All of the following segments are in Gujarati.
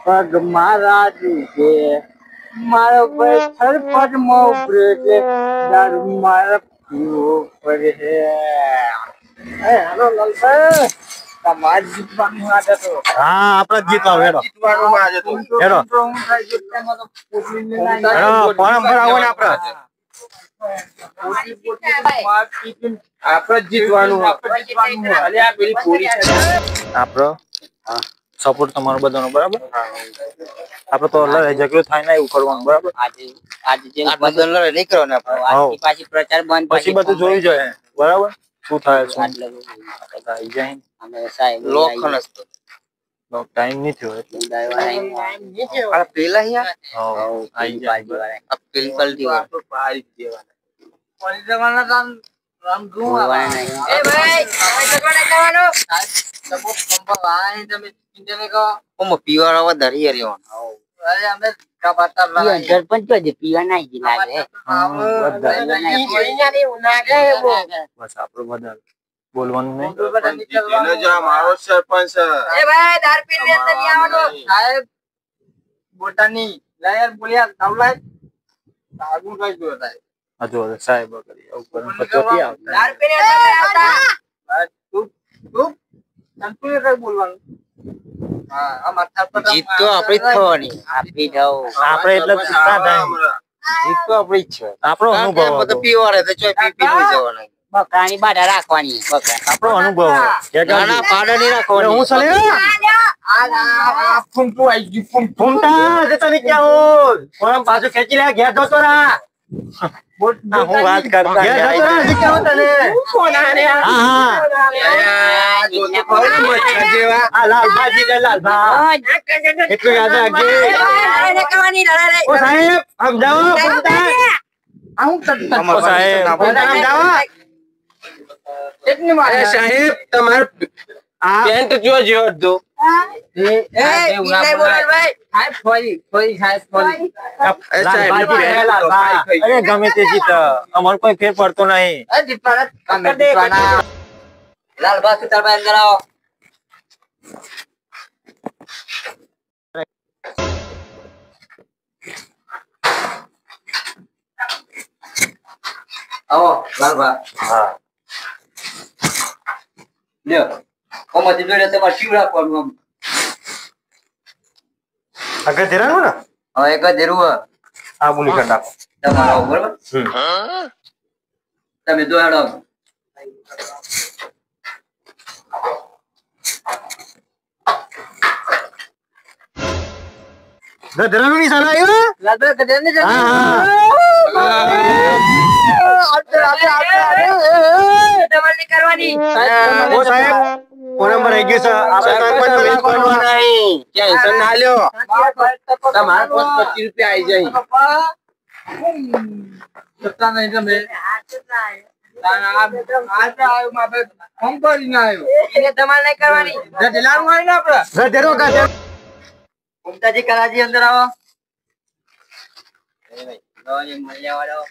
પગ મારા દીધે મારો ભાઈ સરપટ માં ઉભરે છે દારૂ મારે પીવો પડે. હેલો લાલભાઈ, તમારે જીતવાનું આજે તો. હા, આપણે જીતવા વેડો જીતવાનું આજે તો હેડો પરંપરા હોય ને આપણે જીતવાનું. આપણો સપોર્ટ તમારો બધાનો બરાબર. આપણે તો લડાઈ ઝઘડો થાય ને એવું કરવાનું બરાબર. આજે જે બધું લડે નહીં કરવાનું આપણે. પાછી પ્રચાર બંધ પછી બધું જોઈ જાય બરાબર શું થાય શું આવી જાય. અમે સાહેબ લોખંડ હતો ટાઈમ નહીં થયો એટલે પેલા અહીંયા આવી જાય પેલી પલટી દેવાના રામ ધૂવા નહીં. એ ભાઈ પીવાળા વધારે અમે પીવા નાઈ લાગે બસ આપણું બધા બોલવાનું નહીં. મારો સરપંચ સાહેબ બોટાની લાયર બોલ્યા તવલા આગુ કઈ ગયો થાય. હજુ સાહેબ કરી ઉપર પછી આવતા બોલવાનું. જીત તો આપણી જ થવાની. આપણે એટલે જીત તો આપણી જ છે. આપણો અનુભવ પીવાડે તો ચોય પી જવાના. બકરાની બાડા રાખવાની. આપણો અનુભવ નાના પાડા નહીં રાખવાની. હું ચાલે ફૂંટું આવી ગયું. ફૂંટા જતા ની ક્યાં હોય પાછું ખેંચી લે ઘેર જતો રા. હું વાત કરતા ઘેર જતો રા શીખ્યા તને. હા હા આ લાલભાજી ને લાલભા એટલું યાદ રાખજે. ઓ સાહેબ સમજાવો ફૂંટા. ઓ સાહેબ ફૂંટા સમજાવો. સાહેબ તમારે પેન્ટ જો દો. અરે ગમે તે જીત અમારે કોઈ ફેર પડતો નહીં. લાલબા સુતારભાઈ અંદર આવો. આવો લાલબા. હા લ્યો કોમાંથી જોડે તમારે શિવ રાખવાનું. આમ આગળ ધીરાનું ને હવે એક જ ધીરું આ બોલી કર નાખો તમારે આવો બરોબર. તમે દોડાડો. ધીરાનું ની સાલા આવ્યો લાલબા કદે ને હા કરવાની. ઓ સાહેબ નંબર આવી ગયો છે આપણે સરપંચ કરવાનો નહીં. ટેન્શન ના લ્યો. તમારા 25 રૂપિયા આવી જાય. સત્તા નહીં તમે અંદર આવો.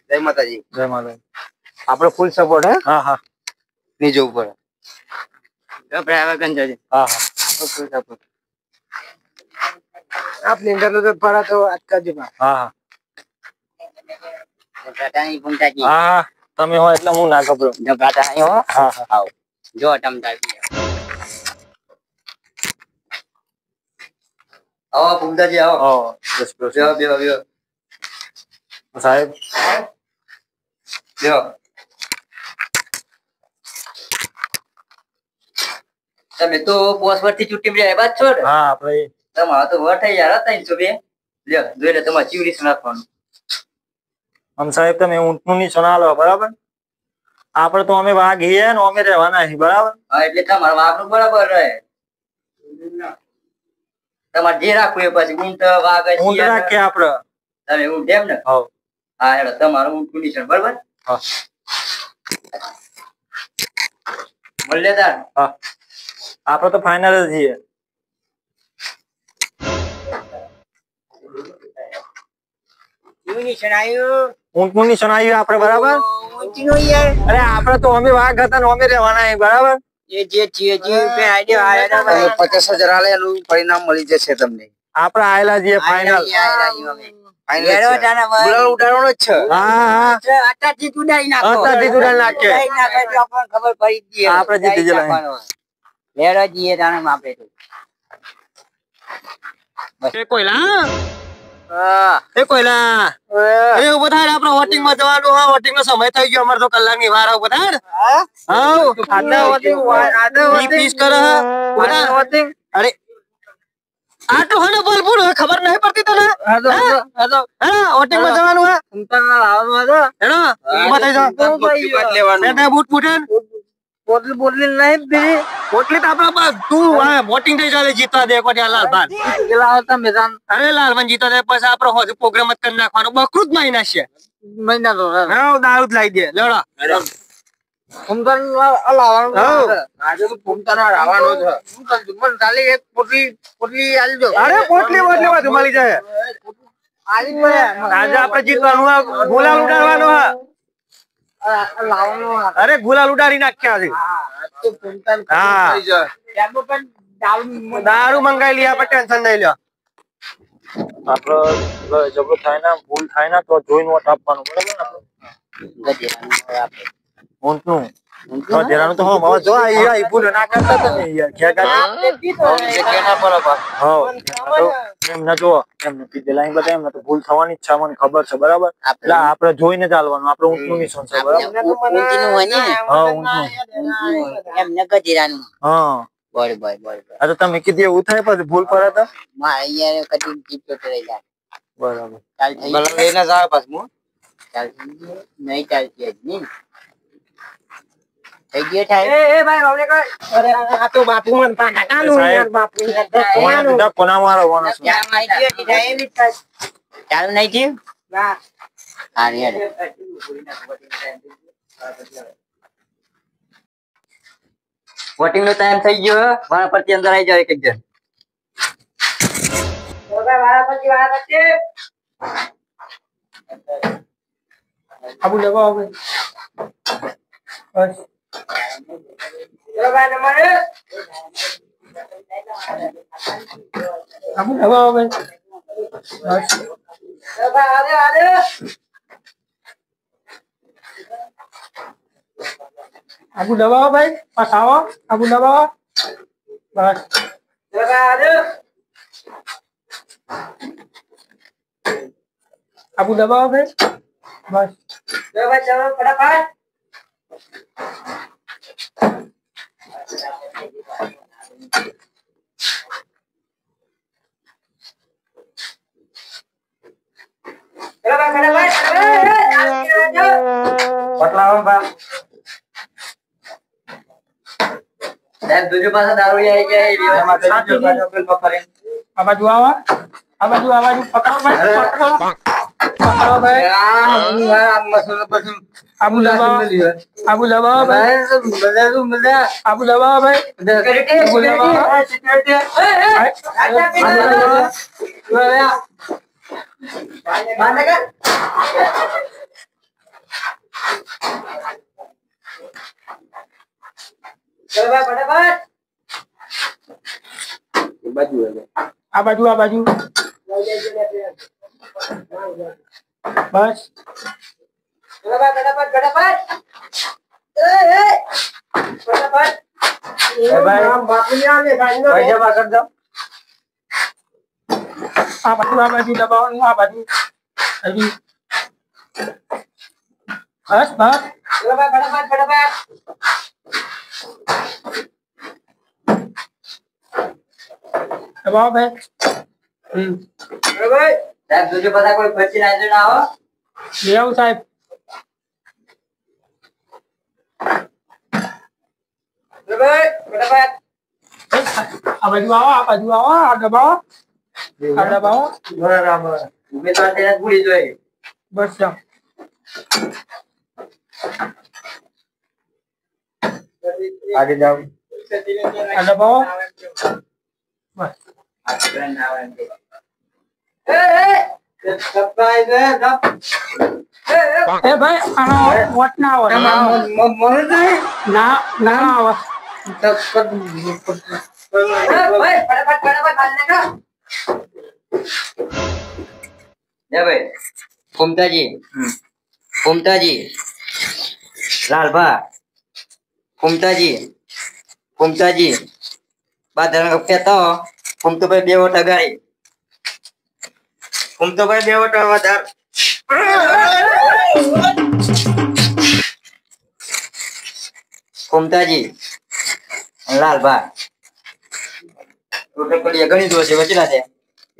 જય માતાજી. જય માતા. આપણે ફૂલ સપોર્ટ હે. હા હા નીચે ઉપર હા ફૂલ સપોર્ટ. આપની અંદર તો પડા તો વાત કરજો. હા હા તમે હો એટલે હું ના ગભરો. હા હા જો આવો પુમદાજી આવો. સાહેબ તમે તો બોસ પરથી છૂટી મળ્યા બાદ છો. હા આપણે તમારા તો વઠાઈ યાર 300 લ્યો જોઈ લે. તમારે ચીવડી નાખવાનું. આમ સાહેબ તમે ઊંટનું ની સોના બરાબર. આપણે તો અમે વાઘીએ ને અમે રહેવાના છીએ બરાબર. હા એટલે તમારા વાઘનું બરાબર રહે. તમારે જે રાખવું એ પછી ઊંટ વાઘ ઊંટ રાખીએ આપણે. તમે ઊંટ એમ ને. હા હેડો તમારું ઊંટનું નિશાન બરાબર. હા મલ્લેદાર. હા આપણે તો ફાઇનલ જ છીએ. ઊંટનું નિશાન આવ્યું. ઊંટનું નિશાન આવ્યું આપણે બરાબર. ઊંટનું યાર. અરે આપણે તો અમે વાઘ હતા ને અમે રહેવાના છે બરાબર. એ જે આઈડિયા આયા ભાઈ 50,000 આલે એનું પરિણામ મળી જશે તમને. આપણે આયેલા છીએ ફાઇનલ. લેરો જાના ભાઈ. ગુલાલ ઉડાડવાનો જ છે. હા હા આટાથી ઉડાડી નાખો. આટાથી ઉડાડી નાખે. ઉડાડી નાખે તો આપણને ખબર પડી જ ગઈ. આપણે જીતી ગયેલા. લેરો જીએ જાણે માપે તો. એ કોઈલા હા. એ કોઈલા એ ઉભો થાય આપણે વોટિંગ માં જવાનું. હા વોટિંગ નો સમય થઈ ગયો અમાર તો કલાકની વાર ઉભો થાય. હા આધા વોટિંગ પીસ કરે ઉભો વોટિંગ. અરે આટલું હને બોલ બોલ ખબર નહીં પડતી તને. હા વોટિંગ માં જવાનું હે. ઉમતાના લાવવાનું હતો હેડો ઉભો થઈ જાવ. લેવાનું બૂટ બૂટન બોટલી નહીં પીરી. બોટલી તો આપડા તું વોટિંગ થઈ ચાલે જીતવા દે કોટી લાલ ભાત પેલા આવતા મેદાન. અરે લાલ ભાઈ જીતવા દે પછી આપડે હોજ પ્રોગ્રામ જ કરી નાખવાનો. બકરું જ મહિના છે મહિના તો દારૂ જ લાવી દે લેડો. ફૂમતાન લાવવાનું આજે તો ફૂમતાના લાવવાનો છે. મને ખાલી એક પોટલી આલી દો. અરે પોટલી બધું મળી જાય. આજે આપણે જીતવાનું ગુલાલ ઉડાડવાનો હે. અરે ગુલાલ ઉડાડી નાખ્યા છે. દારૂ મંગાવી લઈએ આપણે ટેન્શન નહીં લ્યો. આપડે જબરો થાય ને ભૂલ થાય ને તો જોઈને વોટ આપવાનું બરાબર ને. ઊંટનું તો દેરાનું તો હો હવે જો આ ભૂલ ના કરતા તો ને યાર એમને જો એમને કીધેલા બધા એમને તો ભૂલ થવાની જ છે મને ખબર છે બરાબર. એટલે આપડે જોઈને ચાલવાનું. આપડે ઊંટનું નિશાન છે બરાબર. એમને ગધેરાનું. હા બરોબર. આ તો તમે કીધું એવું થાય પછી ભૂલ પડે તો મારે અહીંયા કદી જીતો રહી જાય. બરાબર. ચાલ થઈ ગલન લઈને જ આવે પાછું. ચાલ નહીં ચાલતી જ નહીં થઈ ગયો થાય. એ ભાઈ બાપરે કોઈ અરે આ તો બાપુ મન પાટાનું યાર બાપુ કોના મારો વાનો છે. ચાલ મારી ગયો થાય એવી ચાલ નહીં થયું ના હા યાર વોટિંગ નો ટાઈમ થઈ ગયો. વાળા પરથી અંદર આવી જાવ એક જણ. આબુ લગાવો હવે બસ આબુ લગાવો હવે બસ આબુ દબાવો ભાઈ પાસ આવો. આબુ દબાવો બસ આબુ દબાવો ભાઈ બસ ચલો ફટાફટ પટલાવો બા. દૂજો પાસે દારૂ આવી ગયા. આ બાજુ આવો. આ બાજુ પકડો ભાઈ પકડો ભાઈ. આબુ દબાવો આબુ દબાવો ભાઈ. આબુ દબાવો ભાઈ. આ બાજુ બસ આ બાજુ દબાવવાનું. આ બાજુ હજી બસ દબાવો ભાઈ. સાહેબ દૂજો પાસે કોઈ પછી ના આવો. લેવું સાહેબ. આ બાજુ આવો. આ દબાવો. બરાબર. ઉમેદવાર તેને ભૂલી જોઈએ. બસ જાઓ. આગળ જાઓ. આ દબાવો બસ. એ ભાઈ આનો વોટ ના આવે ના આવે ભાઈ ફૂમતાજી લાલભા ફૂમતાજી બાદલ કહેતો ફૂમતો ભાઈ 2 વોટ અગાડી ફૂમતો ભાઈ 2 વોટ વધાર ફૂમતાજી લાલભા ટોટલ કરી ગણી દો છે વચના છે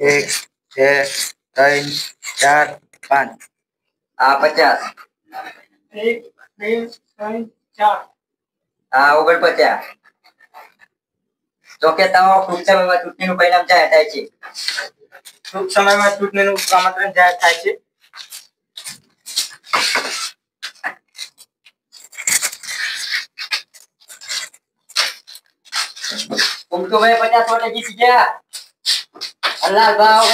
1 2 3 4 5 આ 50 1 2 3 4 આ 49 તો કે તાવ ટૂંક સમયમાં ચૂંટણીનું પરિણામ જાહેર થાય છે ટૂંક સમયમાં ચૂંટણીનું આમંત્રણ જાહેર થાય છે ફૂમતો ભાઈ 50 વોટે જીતી ગયા અલ્લાહ ભાવ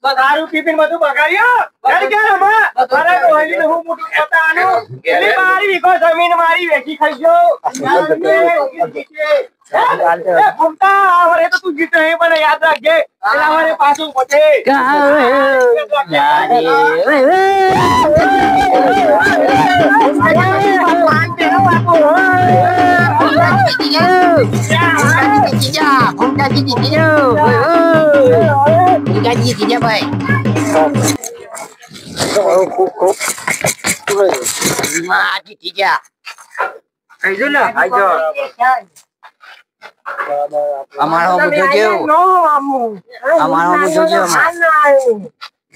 દારૂ પીપીને બધું બગાડ્યો હું મોટું મારી વીઘો જમીન મારી વેચી ખાઈ ગયો તો તું જીતે પણ યાદ રાખજે પાછું પતે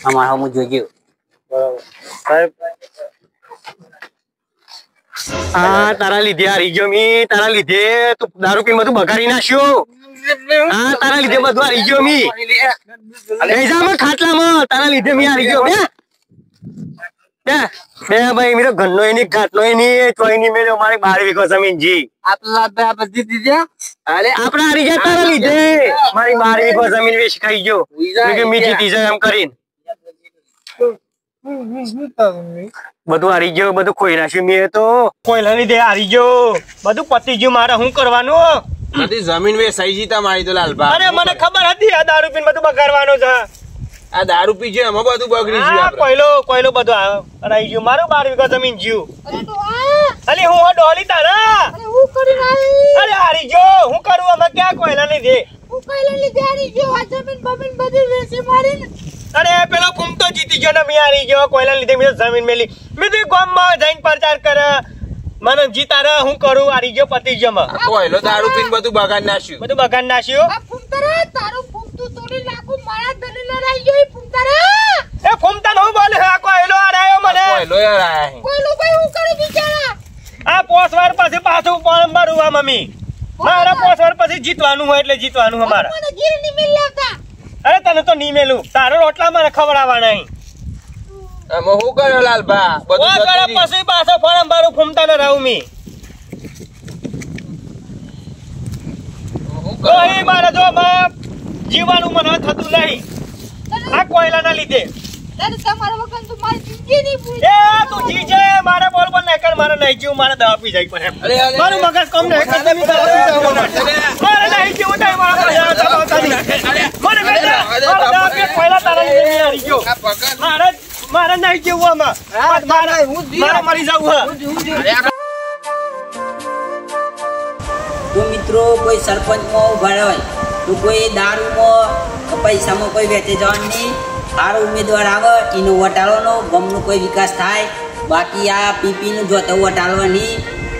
અમારો જોજો હા તારા લીધે હારી ગયો મી તારા લીધે તું દારૂ પીને બધું બગાડી નાખ્યો હા તારા લીધે બધું હારી ગયો મી ખાટલામાં તારા લીધે મી હારી ગયો બે ભાઈ મીરો ઘરનો એની ઘાટનો એની ચોઈની મેળ્યો મારી 12 વીઘો જમીન જી આપડે જીતી ગયા અરે આપડે હારી ગયા તારા લીધે મારી 12 વીઘો જમીન વેચી ખાઈ ગયો મી જીતી જાય એમ કરીને બધું હારી ગયો બધું ખોઈ નાખ્યું મેં તો કોયલા લીધે હારી ગયો બધું પતી ગયું મારે શું કરવાનું બધી જમીન વેચાઈ જીતા મારી તો લાલભા અરે મને ખબર હતી આ દારૂ પીને બધું બગાડવાનું છે આ દારૂ પી છે એમાં બધું બગડી ગયું કોયલો બધું રહી ગયું મારું 12 વીઘા જમીન જીવ અરે હું ડોલી તારા અરે હારી ગયો હું કરું અમે ક્યાં કોયલા લીધે અરે પેલો ફૂમતો જીતી ગયો ને મેં હારી ગયો કોયલા લીધે મેં જમીન મેલી મેં તો ગામમાં જઈને પ્રચાર કરે મને જીતા રે હું કરું હારી ગયો પતિ ગયો કોયલો દારૂ પીને બધું બગાડ નાખ્યું એ ફૂમતા નો બોલે હા કોયલો હરાયો મને કોયલો યાર આયા આ 5 વાર પછી પાછું પણ મારું આ મમ્મી મારા 5 વાર પછી જીતવાનું હોય એટલે જીતવાનું અમારા અરે તને તો નહીં મેલું તારો રોટલા મને ખવડાવવાના નહીં આમાં હું કર્યો લાલભા બધું પછી પાછો ફોરમ મારું ફૂમતા ને રહું મી મારે જો જીવાનું મને થતું નહીં આ કોયલા ના લીધે તું જીજે મારે બોલ બોલ નહીં કર મારે નહીં જીવ મારે દવા પી જાય પણ મારું મગજ કમ નહીં મારે નહીં જીવ થાય મારે નહીં જીવવું આમાં મારે મરી જવું તો મિત્રો કોઈ સરપંચમાં ઉભા હોય તો કોઈ દારૂમાં પૈસામાં કોઈ વેચે જવાનું નહીં સારો ઉમેદવાર આવે એનો વોટ આલવાનો ગામનો કોઈ વિકાસ થાય બાકી આ પીપીનું જોતો વોટ આલવા નહીં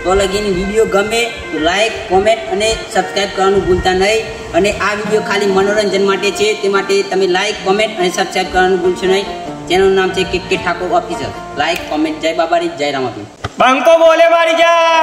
તો લગીની વિડીયો ગમે તો લાઈક કોમેન્ટ અને સબસ્ક્રાઇબ કરવાનું ભૂલતા નહીં. અને આ વિડીયો ખાલી મનોરંજન માટે છે, તે માટે તમે લાઈક કોમેન્ટ અને સબસ્ક્રાઇબ કરવાનું ભૂલશો નહીં. ચેનલનું નામ છે કે ઠાકોર ઓફિશિયલ. Like comment. જય બાબારી, જય રામાપીર. બંકો બોલે મારી જાય.